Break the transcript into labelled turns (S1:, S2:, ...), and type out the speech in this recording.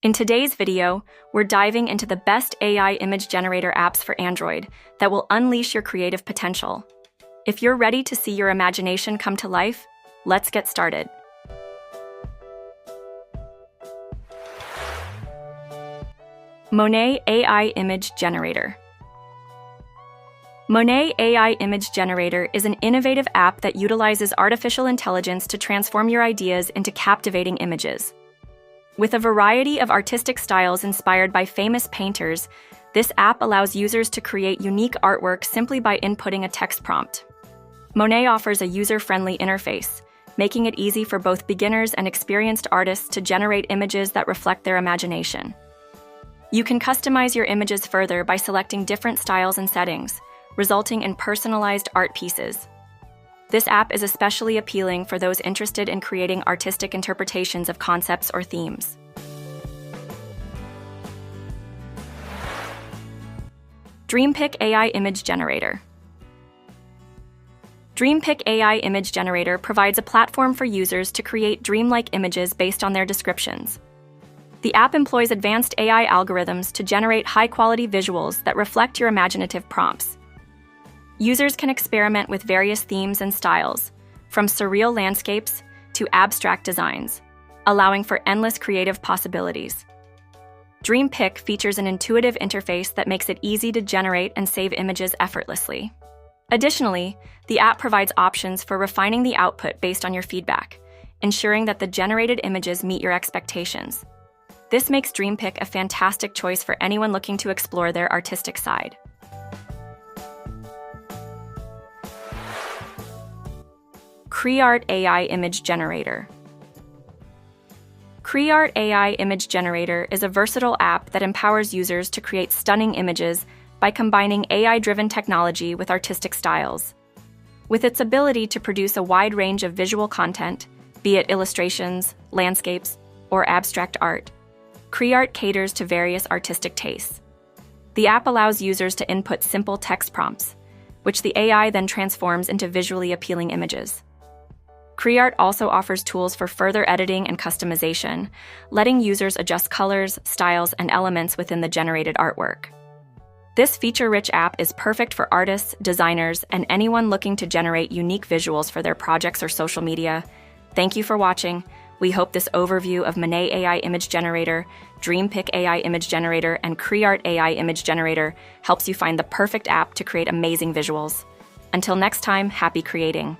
S1: In today's video, we're diving into the best AI image generator apps for Android that will unleash your creative potential. If you're ready to see your imagination come to life, let's get started. Monet AI Image Generator. Monet AI Image Generator is an innovative app that utilizes artificial intelligence to transform your ideas into captivating images. With a variety of artistic styles inspired by famous painters, this app allows users to create unique artwork simply by inputting a text prompt. Monet offers a user-friendly interface, making it easy for both beginners and experienced artists to generate images that reflect their imagination. You can customize your images further by selecting different styles and settings, resulting in personalized art pieces. This app is especially appealing for those interested in creating artistic interpretations of concepts or themes. DreamPic AI Image Generator. DreamPic AI Image Generator provides a platform for users to create dreamlike images based on their descriptions. The app employs advanced AI algorithms to generate high-quality visuals that reflect your imaginative prompts. Users can experiment with various themes and styles, from surreal landscapes to abstract designs, allowing for endless creative possibilities. DreamPic features an intuitive interface that makes it easy to generate and save images effortlessly. Additionally, the app provides options for refining the output based on your feedback, ensuring that the generated images meet your expectations. This makes DreamPic a fantastic choice for anyone looking to explore their artistic side. CreArt AI Image Generator. CreArt AI Image Generator is a versatile app that empowers users to create stunning images by combining AI-driven technology with artistic styles. With its ability to produce a wide range of visual content, be it illustrations, landscapes, or abstract art, CreArt caters to various artistic tastes. The app allows users to input simple text prompts, which the AI then transforms into visually appealing images. CreArt also offers tools for further editing and customization, letting users adjust colors, styles, and elements within the generated artwork. This feature-rich app is perfect for artists, designers, and anyone looking to generate unique visuals for their projects or social media. Thank you for watching. We hope this overview of Monet AI Image Generator, DreamPic AI Image Generator, and CreArt AI Image Generator helps you find the perfect app to create amazing visuals. Until next time, happy creating!